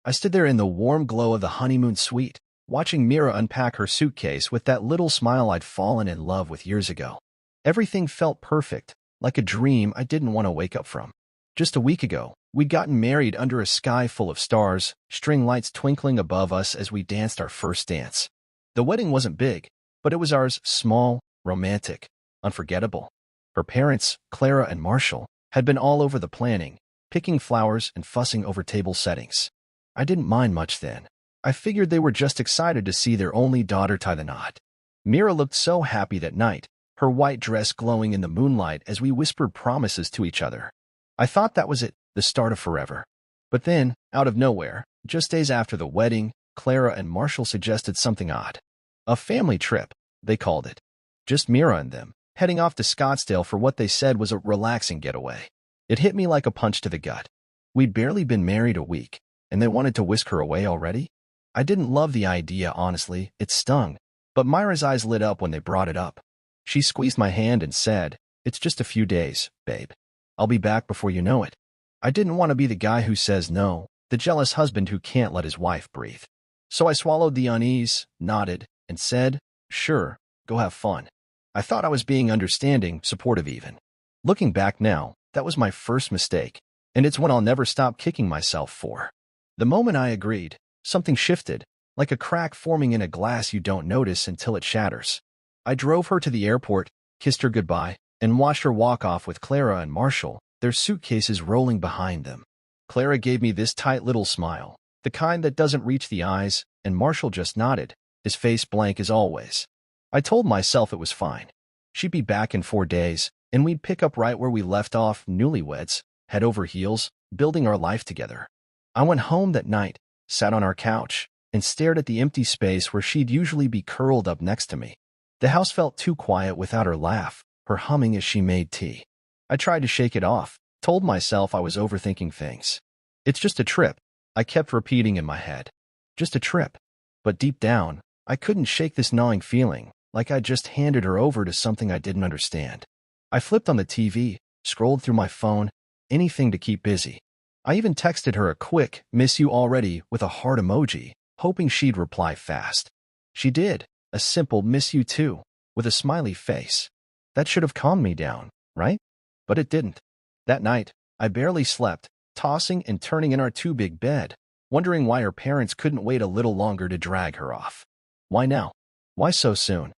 I stood there in the warm glow of the honeymoon suite, watching Mira unpack her suitcase with that little smile I'd fallen in love with years ago. Everything felt perfect, like a dream I didn't want to wake up from. Just a week ago, we'd gotten married under a sky full of stars, string lights twinkling above us as we danced our first dance. The wedding wasn't big, but it was ours, small, romantic, unforgettable. Her parents, Clara and Marshall, had been all over the planning, picking flowers and fussing over table settings. I didn't mind much then. I figured they were just excited to see their only daughter tie the knot. Mira looked so happy that night, her white dress glowing in the moonlight as we whispered promises to each other. I thought that was it, the start of forever. But then, out of nowhere, just days after the wedding, Clara and Marshall suggested something odd. A family trip, they called it. Just Mira and them, heading off to Scottsdale for what they said was a relaxing getaway. It hit me like a punch to the gut. We'd barely been married a week, and they wanted to whisk her away already? I didn't love the idea, honestly. It stung. But Myra's eyes lit up when they brought it up. She squeezed my hand and said, "It's just a few days, babe. I'll be back before you know it." I didn't want to be the guy who says no, the jealous husband who can't let his wife breathe. So I swallowed the unease, nodded, and said, "Sure, go have fun." I thought I was being understanding, supportive even. Looking back now, that was my first mistake, and it's one I'll never stop kicking myself for. The moment I agreed, something shifted, like a crack forming in a glass you don't notice until it shatters. I drove her to the airport, kissed her goodbye, and watched her walk off with Clara and Marshall, their suitcases rolling behind them. Clara gave me this tight little smile, the kind that doesn't reach the eyes, and Marshall just nodded, his face blank as always. I told myself it was fine. She'd be back in 4 days, and we'd pick up right where we left off, newlyweds, head over heels, building our life together. I went home that night, sat on our couch, and stared at the empty space where she'd usually be curled up next to me. The house felt too quiet without her laugh, her humming as she made tea. I tried to shake it off, told myself I was overthinking things. "It's just a trip," I kept repeating in my head. Just a trip. But deep down, I couldn't shake this gnawing feeling, like I'd just handed her over to something I didn't understand. I flipped on the TV, scrolled through my phone, anything to keep busy. I even texted her a quick, "Miss you already," with a heart emoji, hoping she'd reply fast. She did, a simple "Miss you too," with a smiley face. That should have calmed me down, right? But it didn't. That night, I barely slept, tossing and turning in our too-big bed, wondering why her parents couldn't wait a little longer to drag her off. Why now? Why so soon?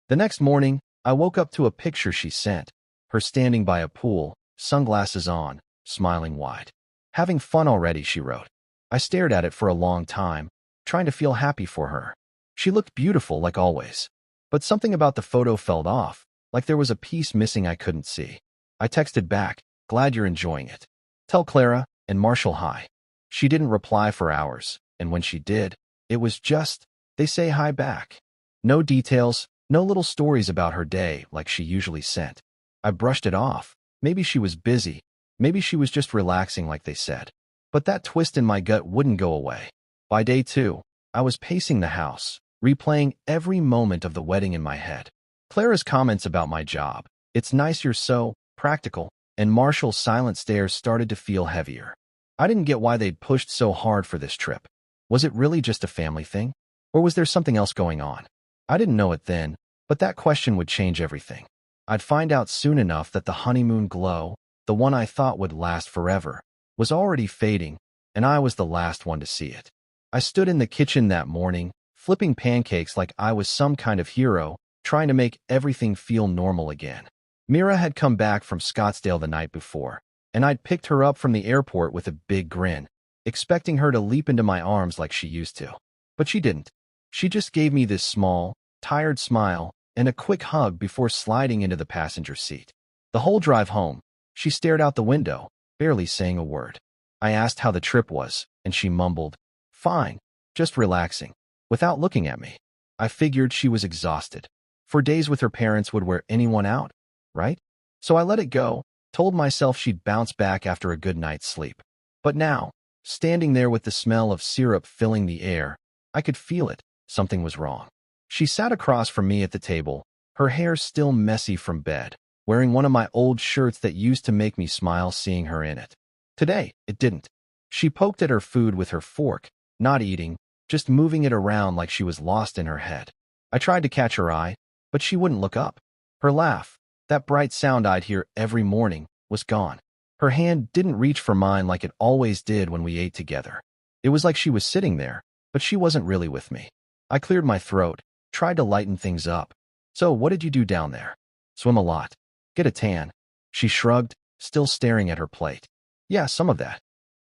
The next morning, I woke up to a picture she sent, her standing by a pool, sunglasses on, smiling wide. "Having fun already," she wrote. I stared at it for a long time, trying to feel happy for her. She looked beautiful like always. But something about the photo felt off, like there was a piece missing I couldn't see. I texted back, "Glad you're enjoying it. Tell Clara and Marshall hi." She didn't reply for hours, and when she did, it was just, "They say hi back." No details, no little stories about her day like she usually sent. I brushed it off. Maybe she was busy. Maybe she was just relaxing like they said. But that twist in my gut wouldn't go away. By day 2, I was pacing the house, replaying every moment of the wedding in my head. Clara's comments about my job, "It's nice you're so practical," and Marshall's silent stares started to feel heavier. I didn't get why they'd pushed so hard for this trip. Was it really just a family thing? Or was there something else going on? I didn't know it then, but that question would change everything. I'd find out soon enough that the honeymoon glow, the one I thought would last forever, was already fading, and I was the last one to see it. I stood in the kitchen that morning, flipping pancakes like I was some kind of hero, trying to make everything feel normal again. Mira had come back from Scottsdale the night before, and I'd picked her up from the airport with a big grin, expecting her to leap into my arms like she used to. But she didn't. She just gave me this small, tired smile and a quick hug before sliding into the passenger seat. The whole drive home, she stared out the window, barely saying a word. I asked how the trip was, and she mumbled, "Fine, just relaxing," without looking at me. I figured she was exhausted. 4 days with her parents would wear anyone out, right? So I let it go, told myself she'd bounce back after a good night's sleep. But now, standing there with the smell of syrup filling the air, I could feel it. Something was wrong. She sat across from me at the table, her hair still messy from bed, wearing one of my old shirts that used to make me smile seeing her in it. Today, it didn't. She poked at her food with her fork, not eating, just moving it around like she was lost in her head. I tried to catch her eye, but she wouldn't look up. Her laugh, that bright sound I'd hear every morning, was gone. Her hand didn't reach for mine like it always did when we ate together. It was like she was sitting there, but she wasn't really with me. I cleared my throat, tried to lighten things up. So what did you do down there? Swim a lot. Get a tan. She shrugged, still staring at her plate. Yeah, some of that.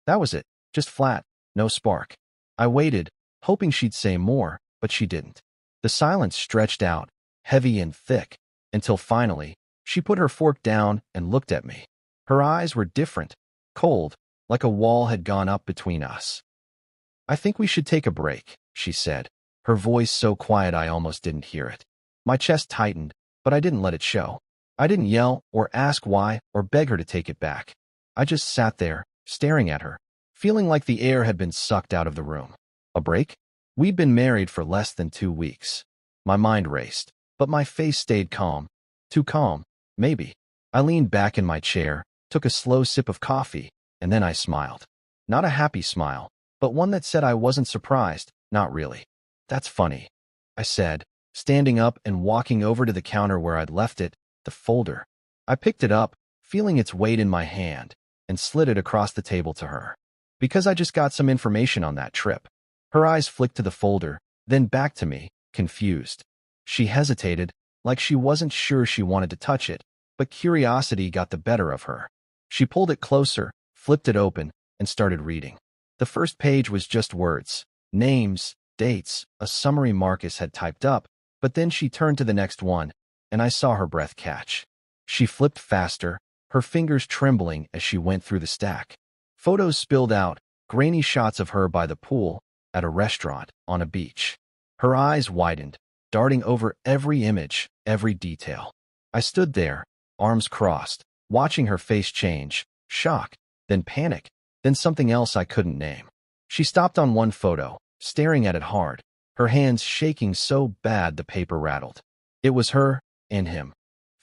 That was it. Just flat. No spark. I waited, hoping she'd say more, but she didn't. The silence stretched out, heavy and thick, until finally, she put her fork down and looked at me. Her eyes were different, cold, like a wall had gone up between us. I think we should take a break, she said, her voice so quiet I almost didn't hear it. My chest tightened, but I didn't let it show. I didn't yell or ask why or beg her to take it back. I just sat there, staring at her, feeling like the air had been sucked out of the room. A break? We'd been married for less than 2 weeks. My mind raced, but my face stayed calm. Too calm, maybe. I leaned back in my chair, took a slow sip of coffee, and then I smiled. Not a happy smile, but one that said I wasn't surprised, not really. That's funny, I said, standing up and walking over to the counter where I'd left it, the folder. I picked it up, feeling its weight in my hand, and slid it across the table to her. Because I just got some information on that trip. Her eyes flicked to the folder, then back to me, confused. She hesitated, like she wasn't sure she wanted to touch it, but curiosity got the better of her. She pulled it closer, flipped it open, and started reading. The first page was just words, names, dates, a summary Marcus had typed up, but then she turned to the next one, and I saw her breath catch. She flipped faster, her fingers trembling as she went through the stack. Photos spilled out, grainy shots of her by the pool, at a restaurant, on a beach. Her eyes widened, darting over every image, every detail. I stood there, arms crossed, watching her face change, shock, then panic, then something else I couldn't name. She stopped on one photo, staring at it hard, her hands shaking so bad the paper rattled. It was her and him.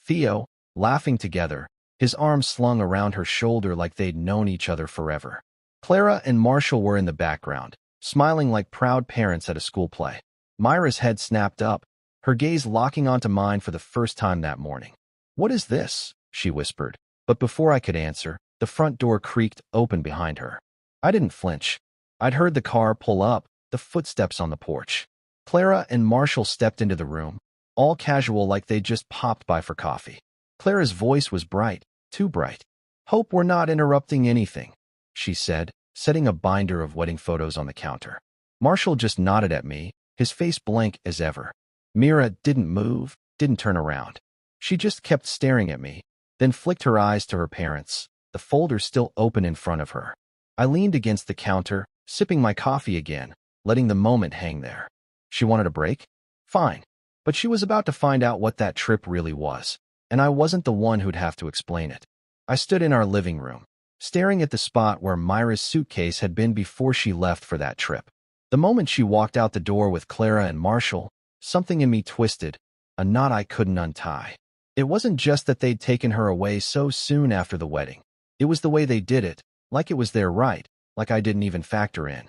Theo, laughing together, his arms slung around her shoulder like they'd known each other forever. Clara and Marshall were in the background, smiling like proud parents at a school play. Myra's head snapped up, her gaze locking onto mine for the first time that morning. "What is this?" she whispered, but before I could answer, the front door creaked open behind her. I didn't flinch. I'd heard the car pull up, the footsteps on the porch. Clara and Marshall stepped into the room, all casual like they'd just popped by for coffee. Clara's voice was bright, too bright. "Hope we're not interrupting anything," she said, setting a binder of wedding photos on the counter. Marshall just nodded at me, his face blank as ever. Mira didn't move, didn't turn around. She just kept staring at me, then flicked her eyes to her parents, the folder still open in front of her. I leaned against the counter, sipping my coffee again, letting the moment hang there. She wanted a break? Fine. But she was about to find out what that trip really was, and I wasn't the one who'd have to explain it. I stood in our living room, staring at the spot where Myra's suitcase had been before she left for that trip. The moment she walked out the door with Clara and Marshall, something in me twisted, a knot I couldn't untie. It wasn't just that they'd taken her away so soon after the wedding. It was the way they did it, like it was their right, like I didn't even factor in.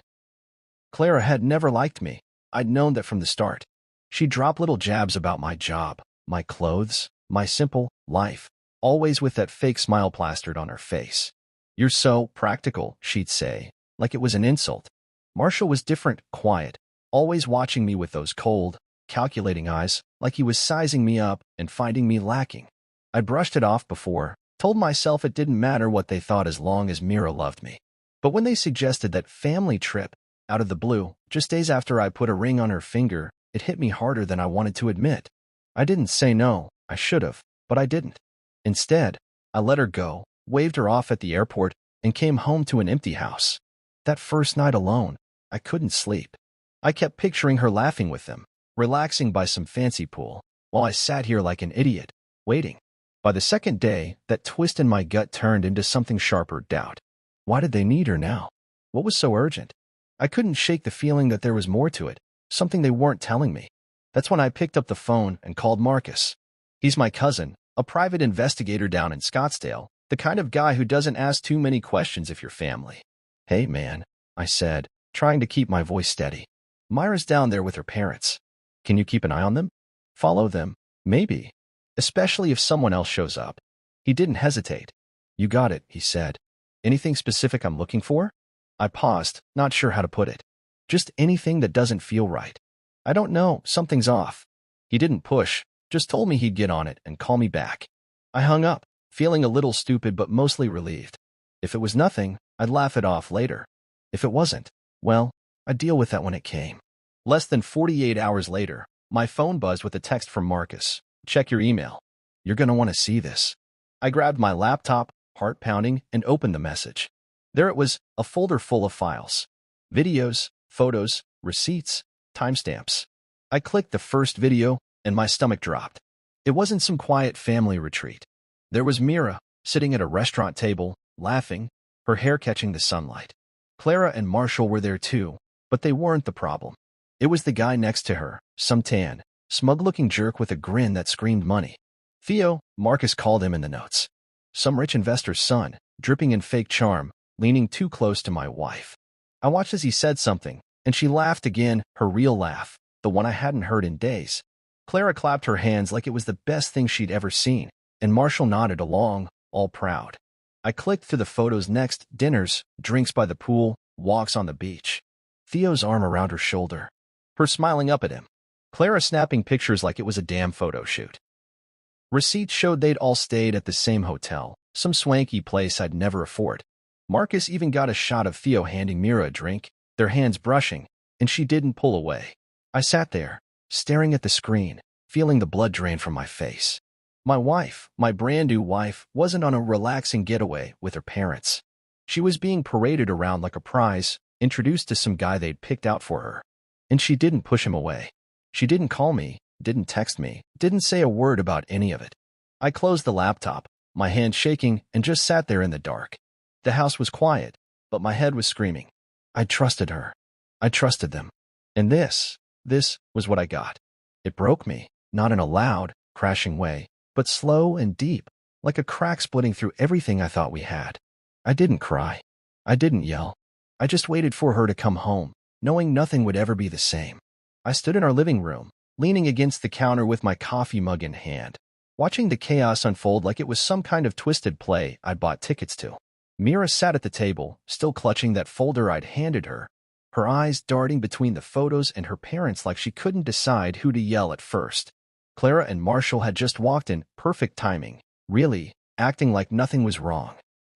Clara had never liked me. I'd known that from the start. She'd drop little jabs about my job, my clothes, my simple life, always with that fake smile plastered on her face. "You're so practical," she'd say, like it was an insult. Marshall was different, quiet, always watching me with those cold, calculating eyes, like he was sizing me up and finding me lacking. I brushed it off before, told myself it didn't matter what they thought as long as Mira loved me. But when they suggested that family trip, out of the blue, just days after I put a ring on her finger, it hit me harder than I wanted to admit. I didn't say no, I should have, but I didn't. Instead, I let her go, waved her off at the airport, and came home to an empty house. That first night alone, I couldn't sleep. I kept picturing her laughing with them, relaxing by some fancy pool, while I sat here like an idiot, waiting. By the second day, that twist in my gut turned into something sharper, doubt. Why did they need her now? What was so urgent? I couldn't shake the feeling that there was more to it, something they weren't telling me. That's when I picked up the phone and called Marcus. He's my cousin, a private investigator down in Scottsdale, the kind of guy who doesn't ask too many questions if you're family. Hey, man, I said, trying to keep my voice steady. Myra's down there with her parents. Can you keep an eye on them? Follow them? Maybe. Especially if someone else shows up. He didn't hesitate. You got it, he said. Anything specific I'm looking for? I paused, not sure how to put it. Just anything that doesn't feel right. I don't know, something's off. He didn't push, just told me he'd get on it and call me back. I hung up, feeling a little stupid but mostly relieved. If it was nothing, I'd laugh it off later. If it wasn't, well, I'd deal with that when it came. Less than 48 hours later, my phone buzzed with a text from Marcus. Check your email. You're gonna want to see this. I grabbed my laptop, heart pounding, and opened the message. There it was, a folder full of files. Videos, photos, receipts, timestamps. I clicked the first video, and my stomach dropped. It wasn't some quiet family retreat. There was Mira, sitting at a restaurant table, laughing, her hair catching the sunlight. Clara and Marshall were there too, but they weren't the problem. It was the guy next to her, some tan, smug-looking jerk with a grin that screamed money. Theo, Marcus called him in the notes. Some rich investor's son, dripping in fake charm, leaning too close to my wife. I watched as he said something, and she laughed again, her real laugh, the one I hadn't heard in days. Clara clapped her hands like it was the best thing she'd ever seen, and Marshall nodded along, all proud. I clicked through the photos next, dinners, drinks by the pool, walks on the beach. Theo's arm around her shoulder. Her smiling up at him. Clara snapping pictures like it was a damn photo shoot. Receipts showed they'd all stayed at the same hotel, some swanky place I'd never afford. Marcus even got a shot of Theo handing Mira a drink, their hands brushing, and she didn't pull away. I sat there, staring at the screen, feeling the blood drain from my face. My wife, my brand new wife, wasn't on a relaxing getaway with her parents. She was being paraded around like a prize, introduced to some guy they'd picked out for her. And she didn't push him away. She didn't call me, didn't text me, didn't say a word about any of it. I closed the laptop, my hand shaking, and just sat there in the dark. The house was quiet, but my head was screaming. I trusted her. I trusted them. And this was what I got. It broke me, not in a loud, crashing way, but slow and deep, like a crack splitting through everything I thought we had. I didn't cry. I didn't yell. I just waited for her to come home, knowing nothing would ever be the same. I stood in our living room, leaning against the counter with my coffee mug in hand, watching the chaos unfold like it was some kind of twisted play I'd bought tickets to. Mira sat at the table, still clutching that folder I'd handed her, her eyes darting between the photos and her parents like she couldn't decide who to yell at first. Clara and Marshall had just walked in, perfect timing, really, acting like nothing was wrong.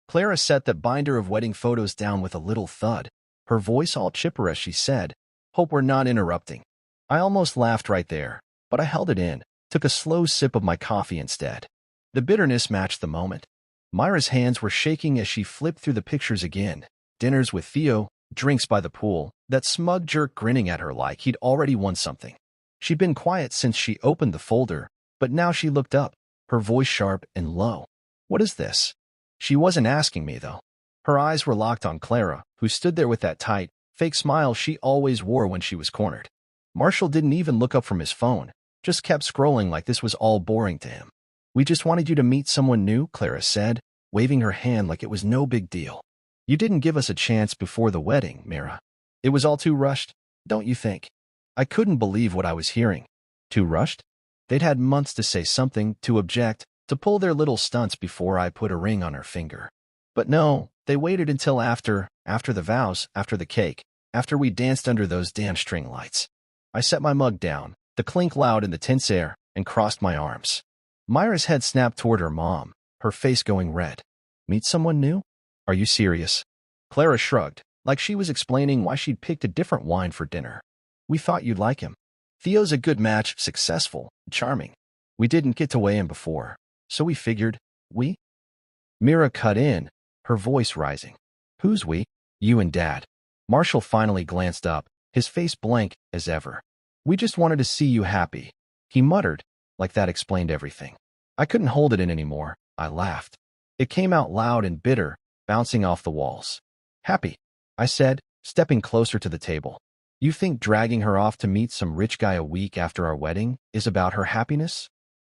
Clara set that binder of wedding photos down with a little thud, her voice all chipper as she said, "Hope we're not interrupting." I almost laughed right there, but I held it in, took a slow sip of my coffee instead. The bitterness matched the moment. Myra's hands were shaking as she flipped through the pictures again. Dinners with Theo, drinks by the pool, that smug jerk grinning at her like he'd already won something. She'd been quiet since she opened the folder, but now she looked up, her voice sharp and low. "What is this?" She wasn't asking me, though. Her eyes were locked on Clara, who stood there with that tight, fake smile she always wore when she was cornered. Marshall didn't even look up from his phone, just kept scrolling like this was all boring to him. "We just wanted you to meet someone new," Clara said, waving her hand like it was no big deal. "You didn't give us a chance before the wedding, Mira. It was all too rushed, don't you think?" I couldn't believe what I was hearing. Too rushed? They'd had months to say something, to object, to pull their little stunts before I put a ring on her finger. But no, they waited until after the vows, after the cake, after we danced under those damn string lights. I set my mug down, the clink loud in the tense air, and crossed my arms. Myra's head snapped toward her mom, her face going red. "Meet someone new? Are you serious?" Clara shrugged, like she was explaining why she'd picked a different wine for dinner. "We thought you'd like him. Theo's a good match, successful, charming. We didn't get to weigh him before, so we figured, we?" Mira cut in, her voice rising. "Who's we?" "You and Dad." Marshall finally glanced up, his face blank as ever. "We just wanted to see you happy," he muttered, like that explained everything. I couldn't hold it in anymore. I laughed. It came out loud and bitter, bouncing off the walls. "Happy," I said, stepping closer to the table. "You think dragging her off to meet some rich guy a week after our wedding is about her happiness?"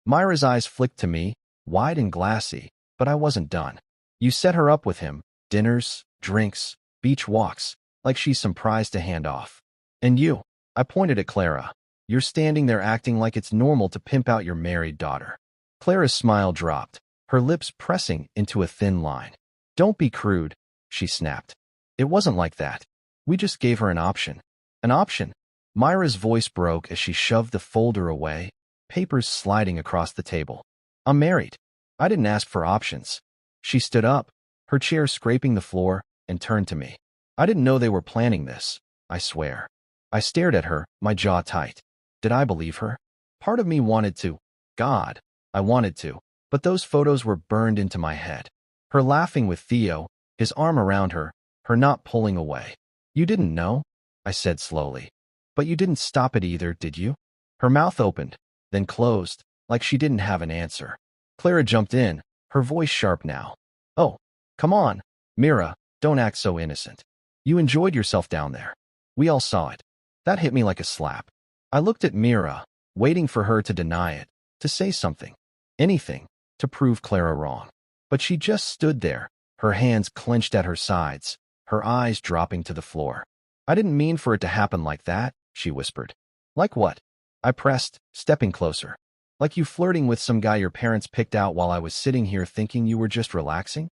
Myra's eyes flicked to me, wide and glassy, but I wasn't done. "You set her up with him, dinners, drinks, beach walks, like she's some prize to hand off. And you, I pointed at Clara. You're standing there acting like it's normal to pimp out your married daughter. Clara's smile dropped, her lips pressing into a thin line. Don't be crude, she snapped. It wasn't like that. We just gave her an option. An option? Myra's voice broke as she shoved the folder away, papers sliding across the table. I'm married. I didn't ask for options. She stood up, her chair scraping the floor, and turned to me. I didn't know they were planning this, I swear. I stared at her, my jaw tight. Did I believe her? Part of me wanted to. God, I wanted to. But those photos were burned into my head. Her laughing with Theo, his arm around her, her not pulling away. You didn't know? I said slowly. But you didn't stop it either, did you? Her mouth opened, then closed, like she didn't have an answer. Clara jumped in, her voice sharp now. Oh, come on, Mira, don't act so innocent. You enjoyed yourself down there. We all saw it. That hit me like a slap. I looked at Mira, waiting for her to deny it, to say something, anything, to prove Clara wrong. But she just stood there, her hands clenched at her sides, her eyes dropping to the floor. I didn't mean for it to happen like that, she whispered. Like what? I pressed, stepping closer. Like you flirting with some guy your parents picked out while I was sitting here thinking you were just relaxing?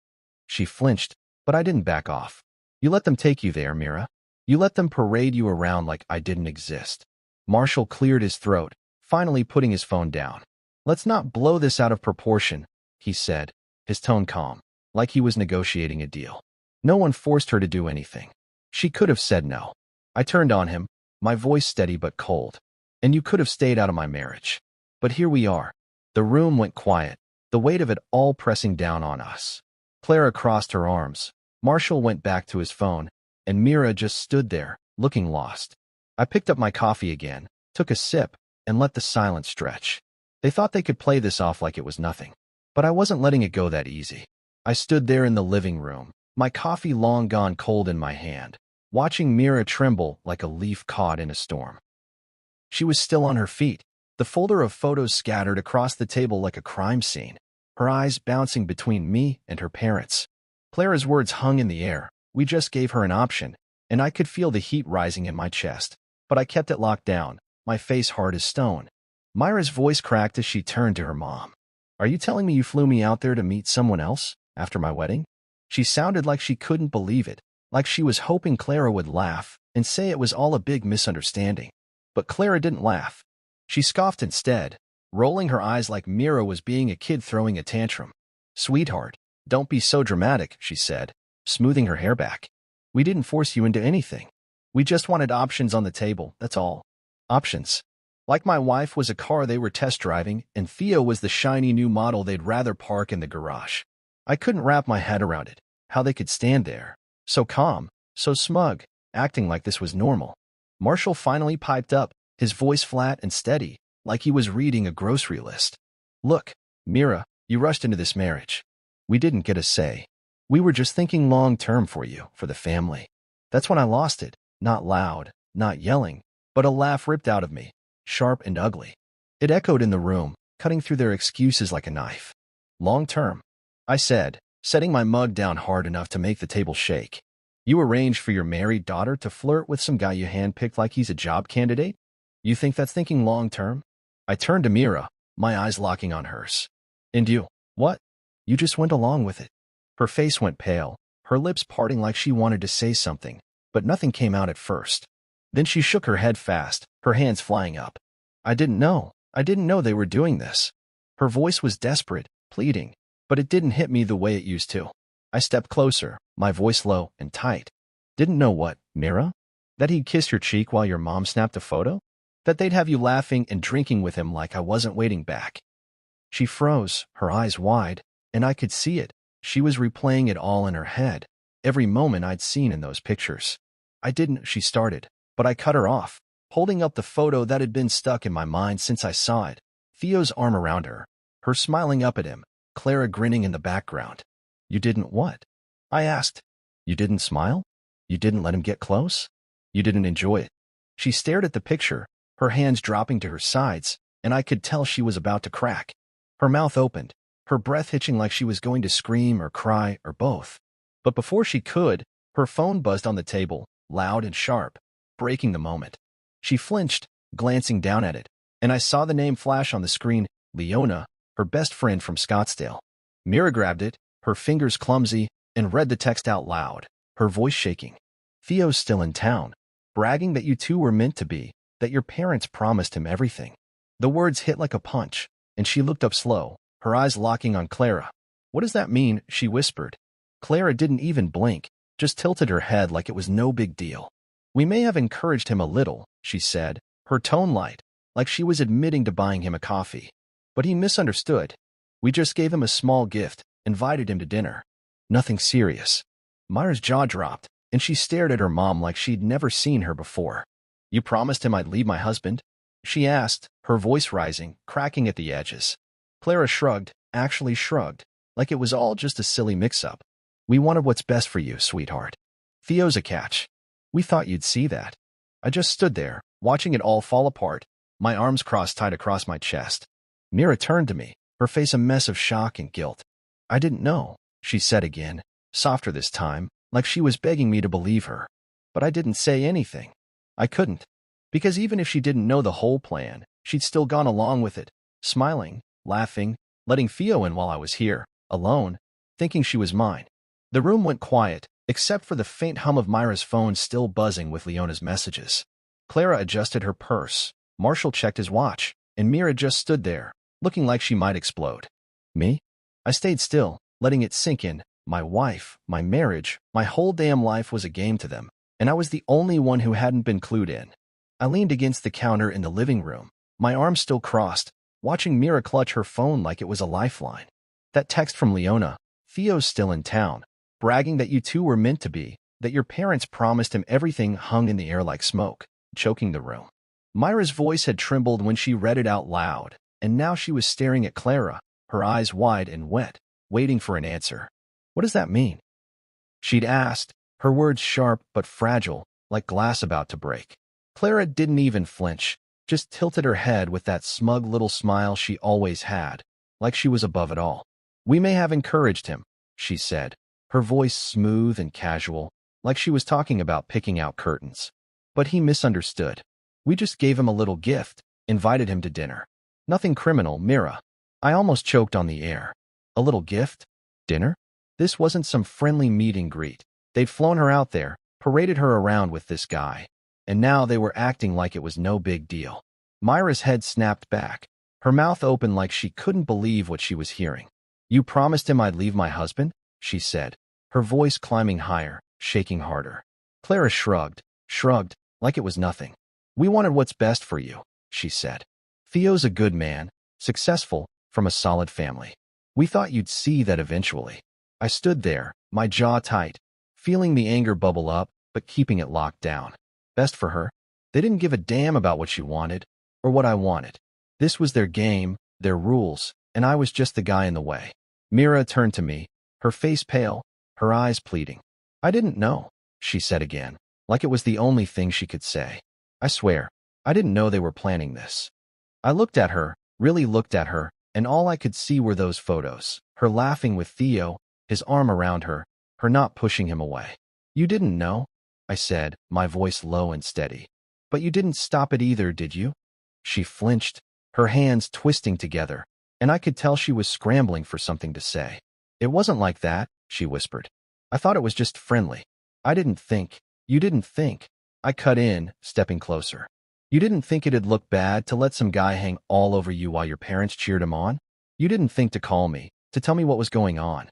She flinched, but I didn't back off. You let them take you there, Mira. You let them parade you around like I didn't exist. Marshall cleared his throat, finally putting his phone down. Let's not blow this out of proportion, he said, his tone calm, like he was negotiating a deal. No one forced her to do anything. She could have said no. I turned on him, my voice steady but cold. And you could have stayed out of my marriage. But here we are. The room went quiet, the weight of it all pressing down on us. Clara crossed her arms. Marshall went back to his phone, and Mira just stood there, looking lost. I picked up my coffee again, took a sip, and let the silence stretch. They thought they could play this off like it was nothing. But I wasn't letting it go that easy. I stood there in the living room, my coffee long gone cold in my hand, watching Mira tremble like a leaf caught in a storm. She was still on her feet, the folder of photos scattered across the table like a crime scene, her eyes bouncing between me and her parents. Clara's words hung in the air. We just gave her an option, and I could feel the heat rising in my chest. But I kept it locked down, my face hard as stone. Myra's voice cracked as she turned to her mom. Are you telling me you flew me out there to meet someone else after my wedding? She sounded like she couldn't believe it, like she was hoping Clara would laugh and say it was all a big misunderstanding. But Clara didn't laugh. She scoffed instead, rolling her eyes like Mira was being a kid throwing a tantrum. Sweetheart, don't be so dramatic, she said, smoothing her hair back. We didn't force you into anything. We just wanted options on the table, that's all. Options. Like my wife was a car they were test driving, and Theo was the shiny new model they'd rather park in the garage. I couldn't wrap my head around it, how they could stand there, so calm, so smug, acting like this was normal. Marshall finally piped up, his voice flat and steady, like he was reading a grocery list. Look, Mira, you rushed into this marriage. We didn't get a say. We were just thinking long-term for you, for the family. That's when I lost it, not loud, not yelling, but a laugh ripped out of me, sharp and ugly. It echoed in the room, cutting through their excuses like a knife. Long-term, I said, setting my mug down hard enough to make the table shake. You arranged for your married daughter to flirt with some guy you handpicked like he's a job candidate? You think that's thinking long-term? I turned to Mira, my eyes locking on hers. And you, what? You just went along with it. Her face went pale, her lips parting like she wanted to say something, but nothing came out at first. Then she shook her head fast, her hands flying up. I didn't know they were doing this. Her voice was desperate, pleading, but it didn't hit me the way it used to. I stepped closer, my voice low and tight. Didn't know what, Mira? That he'd kiss your cheek while your mom snapped a photo? That they'd have you laughing and drinking with him like I wasn't waiting back? She froze, her eyes wide, and I could see it. She was replaying it all in her head, every moment I'd seen in those pictures. I didn't, she started, but I cut her off, holding up the photo that had been stuck in my mind since I saw it. Theo's arm around her, her smiling up at him, Clara grinning in the background. You didn't what? I asked. You didn't smile? You didn't let him get close? You didn't enjoy it? She stared at the picture, her hands dropping to her sides, and I could tell she was about to crack. Her mouth opened, her breath hitching like she was going to scream or cry or both. But before she could, Her phone buzzed on the table, loud and sharp, breaking the moment. She flinched, glancing down at it, and I saw the name flash on the screen, Leona, her best friend from Scottsdale. Mira grabbed it, her fingers clumsy, and read the text out loud, her voice shaking. Theo's still in town, bragging that you two were meant to be, that your parents promised him everything. The words hit like a punch, and she looked up slow, her eyes locking on Clara. What does that mean? She whispered. Clara didn't even blink, just tilted her head like it was no big deal. We may have encouraged him a little, she said, her tone light, like she was admitting to buying him a coffee. But he misunderstood. We just gave him a small gift, invited him to dinner. Nothing serious. Myra's jaw dropped, and she stared at her mom like she'd never seen her before. You promised him I'd leave my husband? She asked, her voice rising, cracking at the edges. Clara shrugged, actually shrugged, like it was all just a silly mix-up. We wanted what's best for you, sweetheart. Theo's a catch. We thought you'd see that. I just stood there, watching it all fall apart, my arms crossed tight across my chest. Mira turned to me, her face a mess of shock and guilt. I didn't know, she said again, softer this time, like she was begging me to believe her. But I didn't say anything. I couldn't. Because even if she didn't know the whole plan, she'd still gone along with it, smiling, laughing, letting Theo in while I was here, alone, thinking she was mine. The room went quiet, except for the faint hum of Myra's phone still buzzing with Leona's messages. Clara adjusted her purse, Marshall checked his watch, and Mira just stood there, looking like she might explode. Me? I stayed still, letting it sink in. My wife, my marriage, my whole damn life was a game to them, and I was the only one who hadn't been clued in. I leaned against the counter in the living room, my arms still crossed, watching Mira clutch her phone like it was a lifeline. That text from Leona, Theo's still in town, bragging that you two were meant to be, that your parents promised him everything, hung in the air like smoke, choking the room. Myra's voice had trembled when she read it out loud, and now she was staring at Clara, her eyes wide and wet, waiting for an answer. What does that mean? She'd asked, her words sharp but fragile, like glass about to break. Clara didn't even flinch, just tilted her head with that smug little smile she always had, like she was above it all. We may have encouraged him, she said, her voice smooth and casual, like she was talking about picking out curtains. But he misunderstood. We just gave him a little gift, invited him to dinner. Nothing criminal, Mira. I almost choked on the air. A little gift? Dinner? This wasn't some friendly meet and greet. They'd flown her out there, paraded her around with this guy, and now they were acting like it was no big deal. Myra's head snapped back, her mouth open like she couldn't believe what she was hearing. You promised him I'd leave my husband? She said, her voice climbing higher, shaking harder. Clara shrugged, like it was nothing. We wanted what's best for you, she said. Theo's a good man, successful, from a solid family. We thought you'd see that eventually. I stood there, my jaw tight, feeling the anger bubble up, but keeping it locked down. Best for her? They didn't give a damn about what she wanted, or what I wanted. This was their game, their rules, and I was just the guy in the way. Mira turned to me, her face pale, her eyes pleading. I didn't know, she said again, like it was the only thing she could say. I swear, I didn't know they were planning this. I looked at her, really looked at her, and all I could see were those photos, her laughing with Theo, his arm around her, her not pushing him away. You didn't know? I said, my voice low and steady. But you didn't stop it either, did you? She flinched, her hands twisting together, and I could tell she was scrambling for something to say. It wasn't like that, she whispered. I thought it was just friendly. I didn't think. You didn't think. I cut in, stepping closer. You didn't think it'd look bad to let some guy hang all over you while your parents cheered him on? You didn't think to call me, to tell me what was going on.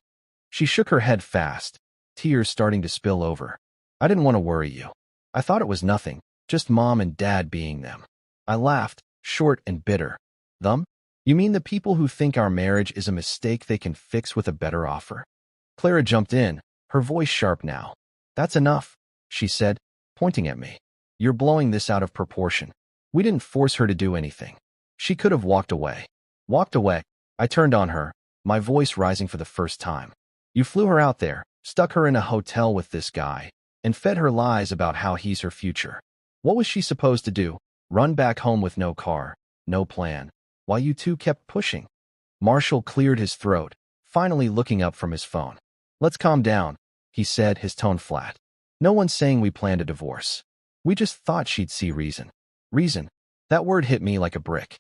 She shook her head fast, tears starting to spill over. I didn't want to worry you. I thought it was nothing, just mom and dad being them. I laughed, short and bitter. Them? You mean the people who think our marriage is a mistake they can fix with a better offer? Clara jumped in, her voice sharp now. That's enough, she said, pointing at me. You're blowing this out of proportion. We didn't force her to do anything. She could have walked away. Walked away. I turned on her, my voice rising for the first time. You flew her out there, stuck her in a hotel with this guy, and fed her lies about how he's her future. What was she supposed to do? Run back home with no car, no plan, while you two kept pushing? Marshall cleared his throat, finally looking up from his phone. Let's calm down, he said, his tone flat. No one's saying we planned a divorce. We just thought she'd see reason. Reason. That word hit me like a brick.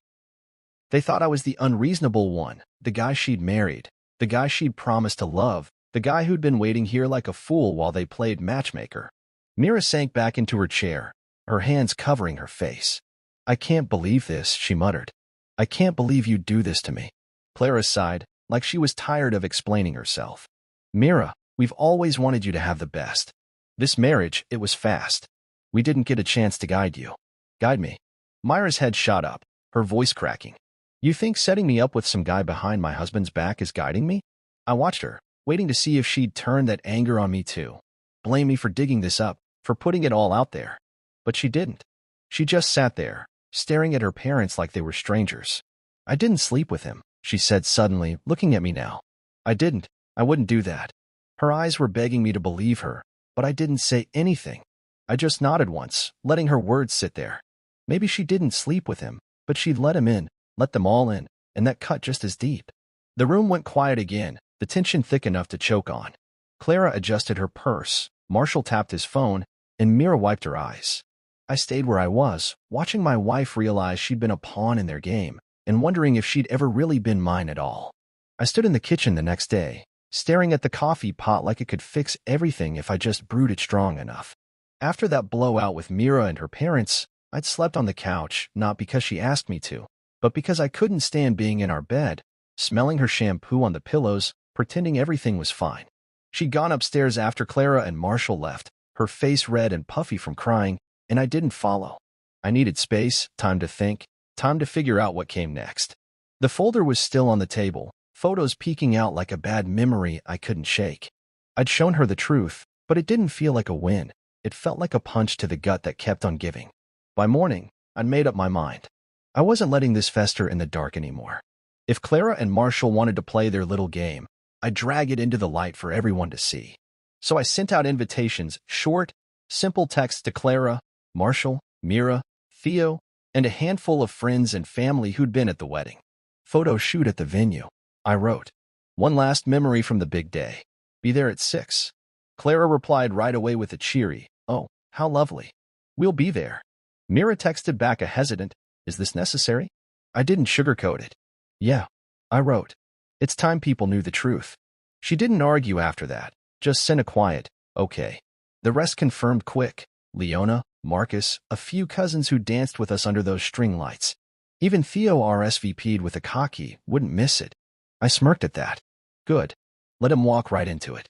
They thought I was the unreasonable one, the guy she'd married, the guy she'd promised to love, the guy who'd been waiting here like a fool while they played matchmaker. Mira sank back into her chair, her hands covering her face. I can't believe this, she muttered. I can't believe you'd do this to me. Clara sighed, like she was tired of explaining herself. Mira, we've always wanted you to have the best. This marriage, it was fast. We didn't get a chance to guide you. Guide me. Myra's head shot up, her voice cracking. You think setting me up with some guy behind my husband's back is guiding me? I watched her, waiting to see if she'd turn that anger on me too. Blame me for digging this up, for putting it all out there. But she didn't. She just sat there, staring at her parents like they were strangers. I didn't sleep with him, she said suddenly, looking at me now. I didn't. I wouldn't do that. Her eyes were begging me to believe her, but I didn't say anything. I just nodded once, letting her words sit there. Maybe she didn't sleep with him, but she'd let him in, let them all in, and that cut just as deep. The room went quiet again, the tension thick enough to choke on. Clara adjusted her purse, Marshall tapped his phone, and Mira wiped her eyes. I stayed where I was, watching my wife realize she'd been a pawn in their game, and wondering if she'd ever really been mine at all. I stood in the kitchen the next day, staring at the coffee pot like it could fix everything if I just brewed it strong enough. After that blowout with Mira and her parents, I'd slept on the couch, not because she asked me to, but because I couldn't stand being in our bed, smelling her shampoo on the pillows, pretending everything was fine. She'd gone upstairs after Clara and Marshall left, her face red and puffy from crying, and I didn't follow. I needed space, time to think, time to figure out what came next. The folder was still on the table, photos peeking out like a bad memory I couldn't shake. I'd shown her the truth, but it didn't feel like a win. It felt like a punch to the gut that kept on giving. By morning, I'd made up my mind. I wasn't letting this fester in the dark anymore. If Clara and Marshall wanted to play their little game, I'd drag it into the light for everyone to see. So I sent out invitations, short, simple texts to Clara, Marshall, Mira, Theo, and a handful of friends and family who'd been at the wedding. Photo shoot at the venue. I wrote, one last memory from the big day. Be there at 6. Clara replied right away with a cheery, oh, how lovely. We'll be there. Mira texted back a hesitant, is this necessary? I didn't sugarcoat it. Yeah, I wrote. It's time people knew the truth. She didn't argue after that, just sent a quiet, okay. The rest confirmed quick. Leona, Marcus, a few cousins who danced with us under those string lights. Even Theo RSVP'd with a cocky, wouldn't miss it. I smirked at that. Good. Let him walk right into it.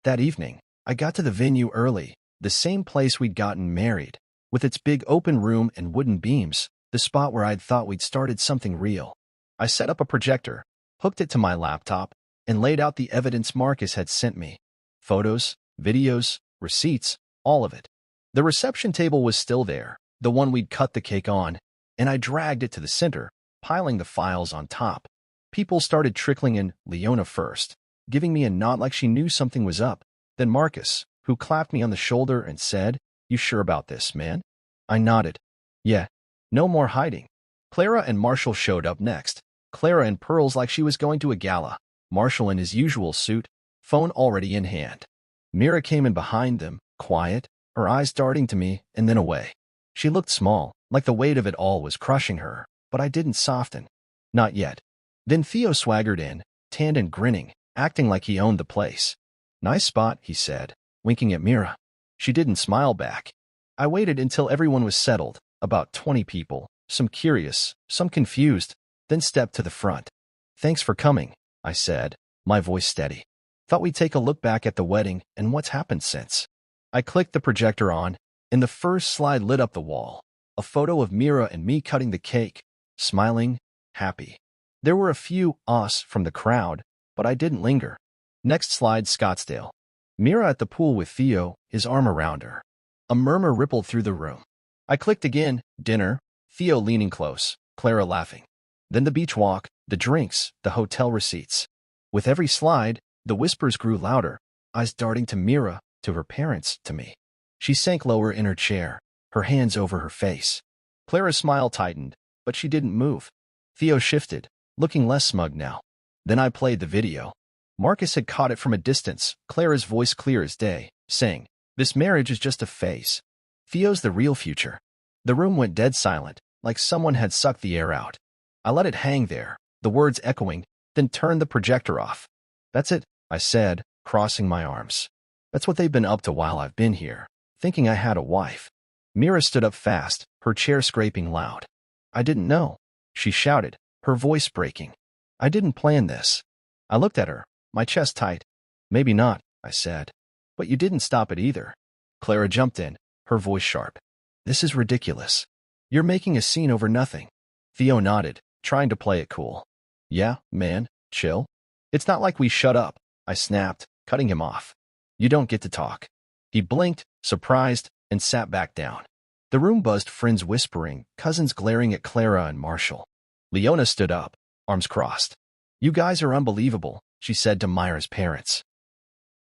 That evening, I got to the venue early, the same place we'd gotten married, with its big open room and wooden beams, the spot where I'd thought we'd started something real. I set up a projector, hooked it to my laptop, and laid out the evidence Marcus had sent me. Photos, videos, receipts, all of it. The reception table was still there, the one we'd cut the cake on, and I dragged it to the center, piling the files on top. People started trickling in, Leona first, giving me a nod like she knew something was up, then Marcus, who clapped me on the shoulder and said, you sure about this, man? I nodded. Yeah, no more hiding. Clara and Marshall showed up next. Clara in pearls like she was going to a gala. Marshall in his usual suit, phone already in hand. Mira came in behind them, quiet, her eyes darting to me and then away. She looked small, like the weight of it all was crushing her, but I didn't soften. Not yet. Then Theo swaggered in, tanned and grinning, acting like he owned the place. Nice spot, he said, winking at Mira. She didn't smile back. I waited until everyone was settled, about 20 people, some curious, some confused, then stepped to the front. Thanks for coming, I said, my voice steady. Thought we'd take a look back at the wedding and what's happened since. I clicked the projector on, and the first slide lit up the wall. A photo of Mira and me cutting the cake, smiling, happy. There were a few us from the crowd, but I didn't linger. Next slide, Scottsdale. Mira at the pool with Theo, his arm around her. A murmur rippled through the room. I clicked again, dinner, Theo leaning close, Clara laughing. Then the beach walk, the drinks, the hotel receipts. With every slide, the whispers grew louder, eyes darting to Mira, to her parents, to me. She sank lower in her chair, her hands over her face. Clara's smile tightened, but she didn't move. Theo shifted, looking less smug now. Then I played the video. Marcus had caught it from a distance, Clara's voice clear as day, saying, This marriage is just a phase. Theo's the real future. The room went dead silent, like someone had sucked the air out. I let it hang there, the words echoing, then turned the projector off. That's it, I said, crossing my arms. That's what they've been up to while I've been here, thinking I had a wife. Mira stood up fast, her chair scraping loud. I didn't know, she shouted, her voice breaking. I didn't plan this. I looked at her, my chest tight. Maybe not, I said. But you didn't stop it either. Clara jumped in, her voice sharp. This is ridiculous. You're making a scene over nothing. Theo nodded, trying to play it cool. Yeah, man, chill. It's not like we shut up, I snapped, cutting him off. You don't get to talk. He blinked, surprised, and sat back down. The room buzzed, friends whispering, cousins glaring at Clara and Marshall. Leona stood up, arms crossed. You guys are unbelievable, she said to Myra's parents.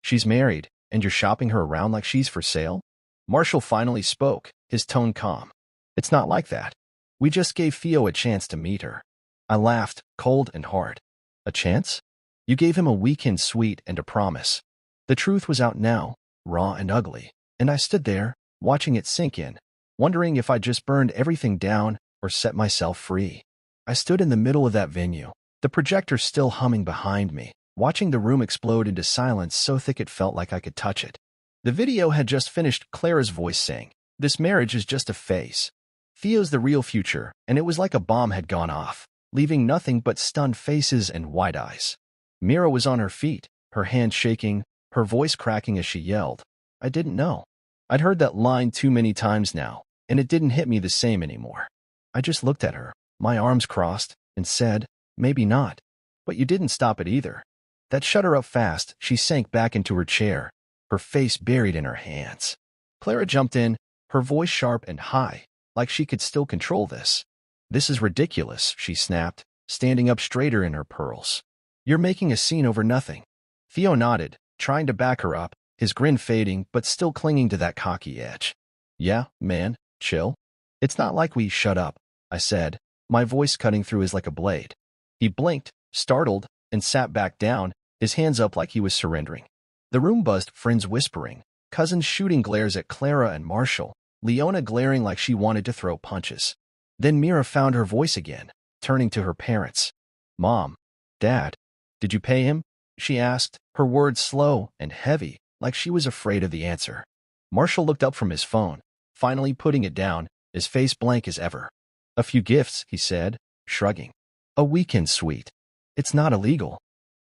She's married, and you're shopping her around like she's for sale? Marshall finally spoke, his tone calm. It's not like that. We just gave Theo a chance to meet her. I laughed, cold and hard. A chance? You gave him a weekend suite and a promise. The truth was out now, raw and ugly, and I stood there, watching it sink in, wondering if I just burned everything down or set myself free. I stood in the middle of that venue, the projector still humming behind me, watching the room explode into silence so thick it felt like I could touch it. The video had just finished, Clara's voice saying, "This marriage is just a phase. Theo's the real future," and it was like a bomb had gone off, leaving nothing but stunned faces and wide eyes. Mira was on her feet, her hands shaking, her voice cracking as she yelled. I didn't know. I'd heard that line too many times now, and it didn't hit me the same anymore. I just looked at her, my arms crossed, and said, maybe not. But you didn't stop it either. That shut her up fast. She sank back into her chair, her face buried in her hands. Clara jumped in, her voice sharp and high, like she could still control this. This is ridiculous, she snapped, standing up straighter in her pearls. You're making a scene over nothing. Theo nodded, trying to back her up, his grin fading but still clinging to that cocky edge. Yeah, man, chill. It's not like we shut up, I said, my voice cutting through his like a blade. He blinked, startled, and sat back down, his hands up like he was surrendering. The room buzzed, friends whispering, cousins shooting glares at Clara and Marshall, Leona glaring like she wanted to throw punches. Then Mira found her voice again, turning to her parents. Mom, Dad, did you pay him? She asked, her words slow and heavy, like she was afraid of the answer. Marshall looked up from his phone, finally putting it down, his face blank as ever. A few gifts, he said, shrugging. A weekend suite. It's not illegal.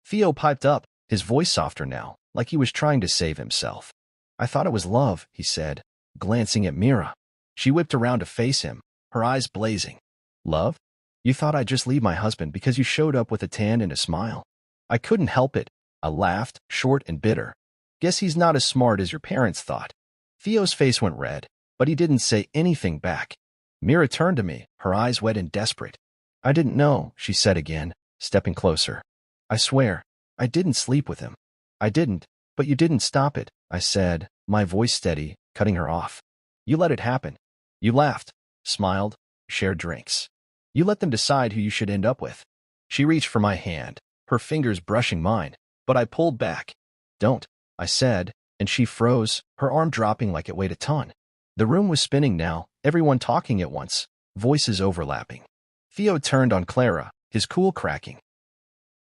Theo piped up, his voice softer now, like he was trying to save himself. I thought it was love, he said, glancing at Mira. She whipped around to face him, her eyes blazing. Love? You thought I'd just leave my husband because you showed up with a tan and a smile? I couldn't help it. I laughed, short and bitter. Guess he's not as smart as your parents thought. Theo's face went red, but he didn't say anything back. Mira turned to me, her eyes wet and desperate. I didn't know, she said again, stepping closer. I swear, I didn't sleep with him. I didn't, but you didn't stop it, I said, my voice steady, cutting her off. You let it happen. You laughed, smiled, shared drinks. You let them decide who you should end up with. She reached for my hand, her fingers brushing mine, but I pulled back. Don't, I said, and she froze, her arm dropping like it weighed a ton. The room was spinning now, everyone talking at once, voices overlapping. Theo turned on Clara, his cool cracking.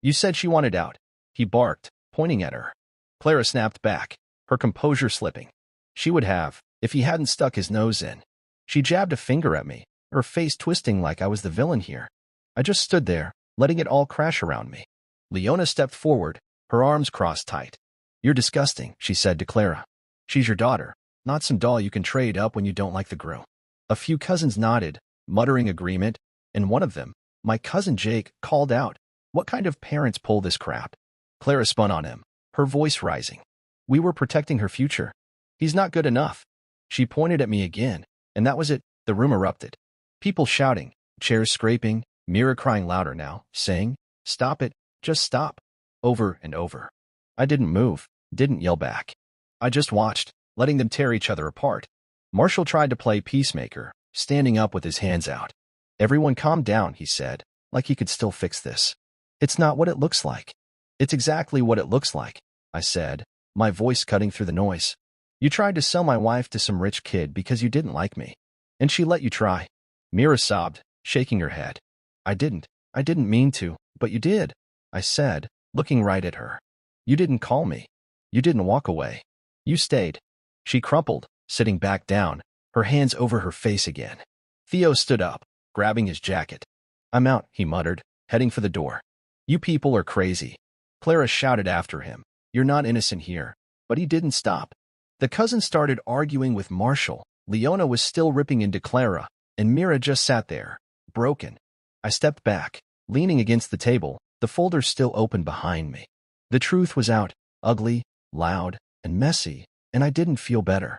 You said she wanted out, he barked, pointing at her. Clara snapped back, her composure slipping. She would have, if he hadn't stuck his nose in. She jabbed a finger at me, her face twisting like I was the villain here. I just stood there, letting it all crash around me. Leona stepped forward, her arms crossed tight. You're disgusting, she said to Clara. She's your daughter, not some doll you can trade up when you don't like the groom. A few cousins nodded, muttering agreement, and one of them, my cousin Jake, called out, What kind of parents pull this crap? Clara spun on him, her voice rising. We were protecting her future. He's not good enough. She pointed at me again, and that was it. The room erupted. People shouting, chairs scraping, Mira crying louder now, saying, Stop it, just stop. Over and over. I didn't move, didn't yell back. I just watched, letting them tear each other apart. Marshall tried to play peacemaker, standing up with his hands out. Everyone calm down, he said, like he could still fix this. It's not what it looks like. It's exactly what it looks like, I said, my voice cutting through the noise. You tried to sell my wife to some rich kid because you didn't like me. And she let you try. Mira sobbed, shaking her head. I didn't. I didn't mean to, but you did, I said, looking right at her. You didn't call me. You didn't walk away. You stayed. She crumpled, sitting back down, her hands over her face again. Theo stood up, grabbing his jacket. I'm out, he muttered, heading for the door. You people are crazy. Clara shouted after him. You're not innocent here. But he didn't stop. The cousins started arguing with Marshall. Leona was still ripping into Clara, and Mira just sat there, broken. I stepped back, leaning against the table, the folder still open behind me. The truth was out, ugly, loud, and messy, and I didn't feel better.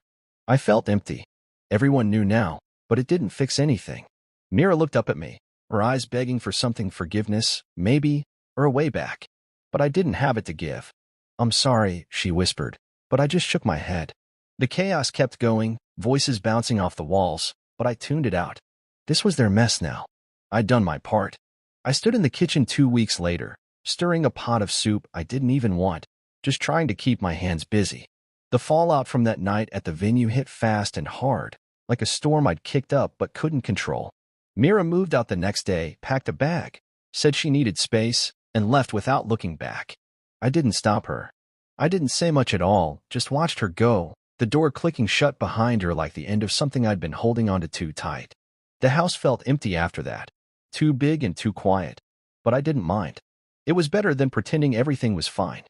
I felt empty. Everyone knew now, but it didn't fix anything. Mira looked up at me, her eyes begging for something, forgiveness, maybe, or a way back. But I didn't have it to give. I'm sorry, she whispered, but I just shook my head. The chaos kept going, voices bouncing off the walls, but I tuned it out. This was their mess now. I'd done my part. I stood in the kitchen 2 weeks later, stirring a pot of soup I didn't even want, just trying to keep my hands busy. The fallout from that night at the venue hit fast and hard, like a storm I'd kicked up but couldn't control. Mira moved out the next day, packed a bag, said she needed space, and left without looking back. I didn't stop her. I didn't say much at all, just watched her go, the door clicking shut behind her like the end of something I'd been holding onto too tight. The house felt empty after that, too big and too quiet, but I didn't mind. It was better than pretending everything was fine.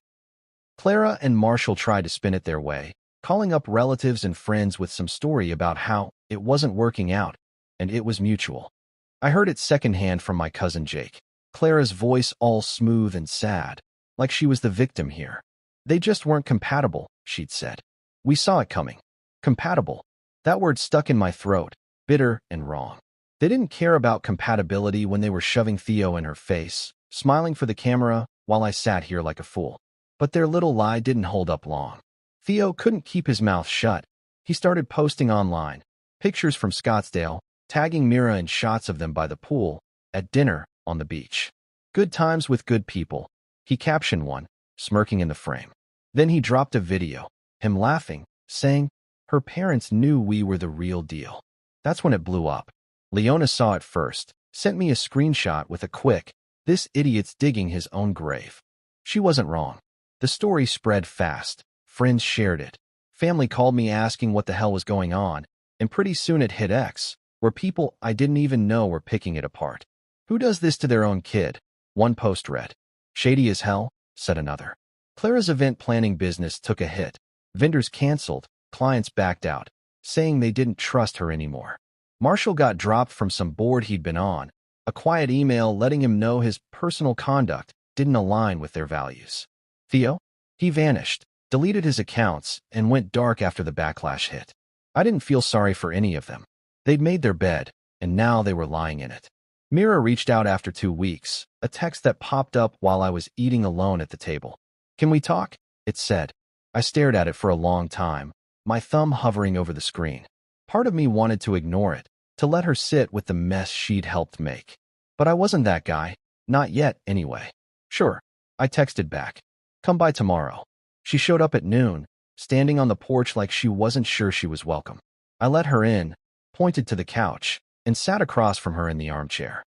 Clara and Marshall tried to spin it their way, calling up relatives and friends with some story about how it wasn't working out, and it was mutual. I heard it secondhand from my cousin Jake, Clara's voice all smooth and sad, like she was the victim here. They just weren't compatible, she'd said. We saw it coming. Compatible. That word stuck in my throat, bitter and wrong. They didn't care about compatibility when they were shoving Theo in her face, smiling for the camera while I sat here like a fool. But their little lie didn't hold up long. Theo couldn't keep his mouth shut. He started posting online, pictures from Scottsdale, tagging Mira in shots of them by the pool, at dinner, on the beach. Good times with good people. He captioned one, smirking in the frame. Then he dropped a video, him laughing, saying, her parents knew we were the real deal. That's when it blew up. Leona saw it first, sent me a screenshot with a quick, this idiot's digging his own grave. She wasn't wrong. The story spread fast. Friends shared it. Family called me asking what the hell was going on, and pretty soon it hit X, where people I didn't even know were picking it apart. Who does this to their own kid? One post read. Shady as hell, said another. Clara's event planning business took a hit. Vendors canceled, clients backed out, saying they didn't trust her anymore. Marshall got dropped from some board he'd been on, a quiet email letting him know his personal conduct didn't align with their values. Theo? He vanished, deleted his accounts, and went dark after the backlash hit. I didn't feel sorry for any of them. They'd made their bed, and now they were lying in it. Mira reached out after 2 weeks, a text that popped up while I was eating alone at the table. Can we talk? It said. I stared at it for a long time, my thumb hovering over the screen. Part of me wanted to ignore it, to let her sit with the mess she'd helped make. But I wasn't that guy. Not yet, anyway. Sure, I texted back. Come by tomorrow. She showed up at noon, standing on the porch like she wasn't sure she was welcome. I let her in, pointed to the couch, and sat across from her in the armchair.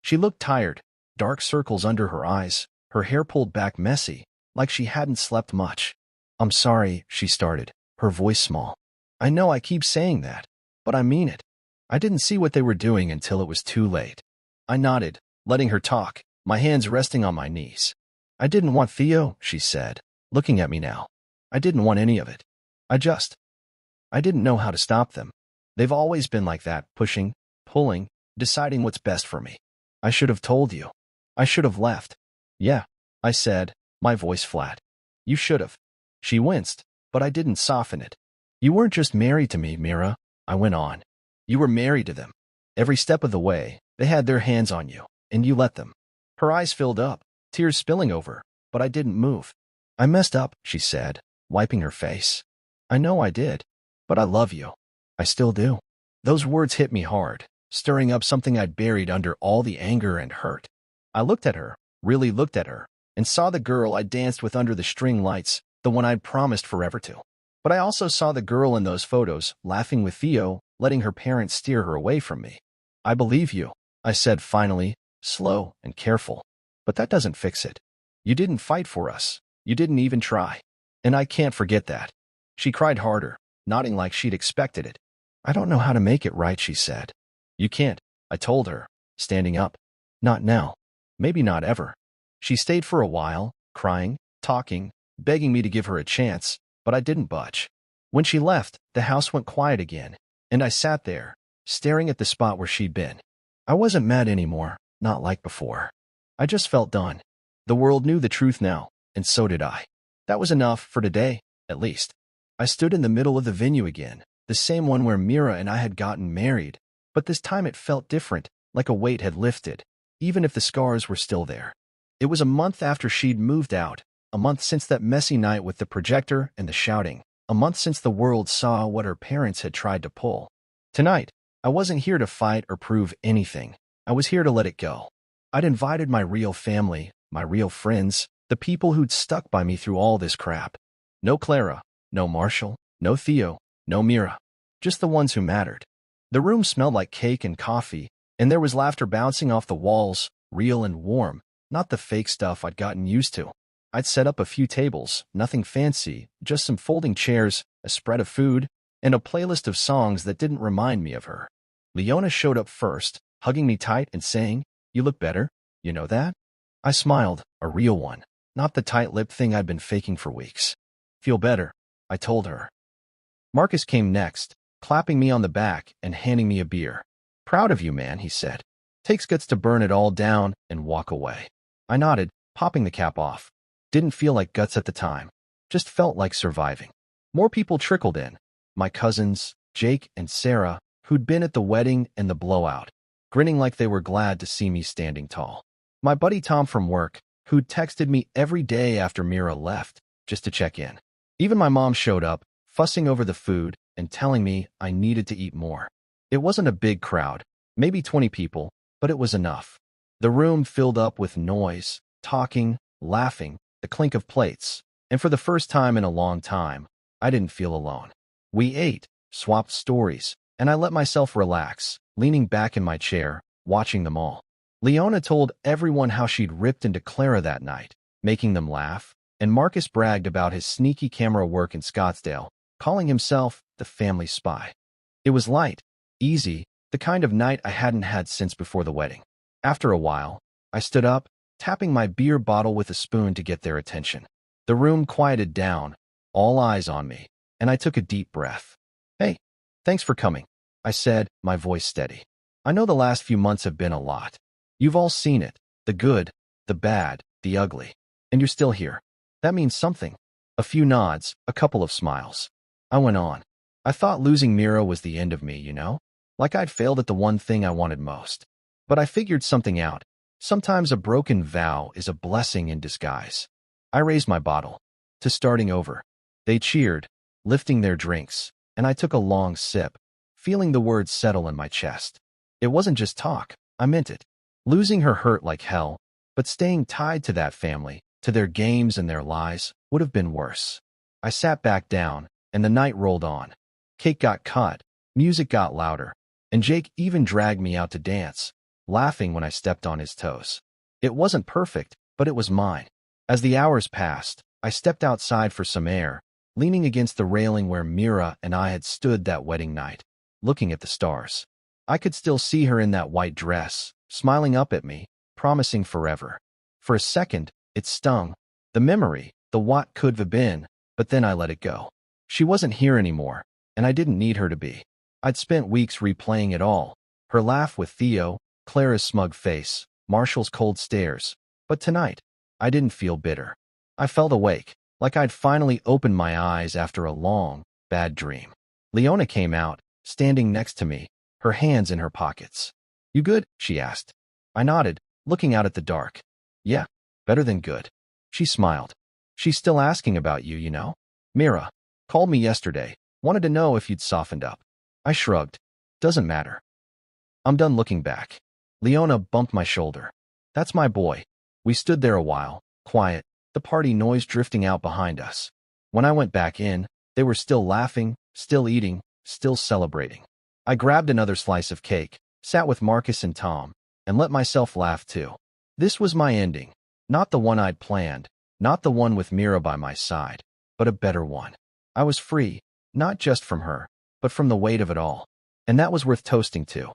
She looked tired, dark circles under her eyes, her hair pulled back messy, like she hadn't slept much. I'm sorry, she started, her voice small. I know I keep saying that, but I mean it. I didn't see what they were doing until it was too late. I nodded, letting her talk, my hands resting on my knees. I didn't want Theo, she said, looking at me now. I didn't want any of it. I didn't know how to stop them. They've always been like that, pushing, pulling, deciding what's best for me. I should have told you. I should have left. Yeah, I said, my voice flat. You should have. She winced, but I didn't soften it. You weren't just married to me, Mira, I went on. You were married to them. Every step of the way, they had their hands on you, and you let them. Her eyes filled up, tears spilling over, but I didn't move. I messed up, she said, wiping her face. I know I did, but I love you. I still do. Those words hit me hard, stirring up something I'd buried under all the anger and hurt. I looked at her, really looked at her, and saw the girl I danced with under the string lights, the one I'd promised forever to. But I also saw the girl in those photos, laughing with Theo, letting her parents steer her away from me. I believe you, I said finally, slow and careful. But that doesn't fix it. You didn't fight for us. You didn't even try. And I can't forget that. She cried harder, nodding like she'd expected it. I don't know how to make it right, she said. You can't, I told her, standing up. Not now. Maybe not ever. She stayed for a while, crying, talking, begging me to give her a chance, but I didn't budge. When she left, the house went quiet again, and I sat there, staring at the spot where she'd been. I wasn't mad anymore, not like before. I just felt done. The world knew the truth now, and so did I. That was enough for today, at least. I stood in the middle of the venue again, the same one where Mira and I had gotten married, but this time it felt different, like a weight had lifted, even if the scars were still there. It was a month after she'd moved out, a month since that messy night with the projector and the shouting, a month since the world saw what her parents had tried to pull. Tonight, I wasn't here to fight or prove anything. I was here to let it go. I'd invited my real family, my real friends, the people who'd stuck by me through all this crap. No Clara, no Marshall, no Theo, no Mira. Just the ones who mattered. The room smelled like cake and coffee, and there was laughter bouncing off the walls, real and warm, not the fake stuff I'd gotten used to. I'd set up a few tables, nothing fancy, just some folding chairs, a spread of food, and a playlist of songs that didn't remind me of her. Leona showed up first, hugging me tight and saying, "You look better, you know that?" I smiled, a real one, not the tight-lipped thing I'd been faking for weeks. "Feel better," I told her. Marcus came next, clapping me on the back and handing me a beer. "Proud of you, man," he said. "Takes guts to burn it all down and walk away." I nodded, popping the cap off. Didn't feel like guts at the time. Just felt like surviving. More people trickled in. My cousins, Jake and Sarah, who'd been at the wedding and the blowout, grinning like they were glad to see me standing tall. My buddy Tom from work, who'd texted me every day after Mira left, just to check in. Even my mom showed up, fussing over the food and telling me I needed to eat more. It wasn't a big crowd, maybe 20 people, but it was enough. The room filled up with noise, talking, laughing, the clink of plates, and for the first time in a long time, I didn't feel alone. We ate, swapped stories, and I let myself relax, leaning back in my chair, watching them all. Leona told everyone how she'd ripped into Clara that night, making them laugh, and Marcus bragged about his sneaky camera work in Scottsdale, calling himself the family spy. It was light, easy, the kind of night I hadn't had since before the wedding. After a while, I stood up, tapping my beer bottle with a spoon to get their attention. The room quieted down, all eyes on me, and I took a deep breath. "Hey, thanks for coming," I said, my voice steady. "I know the last few months have been a lot. You've all seen it, the good, the bad, the ugly, and you're still here. That means something." A few nods, a couple of smiles. I went on. "I thought losing Mira was the end of me, you know? Like I'd failed at the one thing I wanted most. But I figured something out. Sometimes a broken vow is a blessing in disguise." I raised my bottle. To starting over. They cheered, lifting their drinks, and I took a long sip, feeling the words settle in my chest. It wasn't just talk, I meant it. Losing her hurt like hell, but staying tied to that family, to their games and their lies, would have been worse. I sat back down, and the night rolled on. Cake got cut, music got louder, and Jake even dragged me out to dance, laughing when I stepped on his toes. It wasn't perfect, but it was mine. As the hours passed, I stepped outside for some air, leaning against the railing where Mira and I had stood that wedding night, looking at the stars. I could still see her in that white dress, smiling up at me, promising forever. For a second, it stung. The memory, the what could have been, but then I let it go. She wasn't here anymore, and I didn't need her to be. I'd spent weeks replaying it all. Her laugh with Theo, Clara's smug face, Marshall's cold stares. But tonight, I didn't feel bitter. I felt awake, like I'd finally opened my eyes after a long, bad dream. Leona came out, standing next to me, her hands in her pockets. "You good?" she asked. I nodded, looking out at the dark. "Yeah, better than good." She smiled. "She's still asking about you, you know? Mira called me yesterday, wanted to know if you'd softened up." I shrugged. "Doesn't matter." I'm done looking back. Leona bumped my shoulder. "That's my boy." We stood there a while, quiet, the party noise drifting out behind us. When I went back in, They were still laughing, still eating, still celebrating. I grabbed another slice of cake, sat with Marcus and Tom, and let myself laugh too. This was my ending. Not the one I'd planned, not the one with Mira by my side, but a better one. I was free, not just from her, but from the weight of it all. And that was worth toasting to.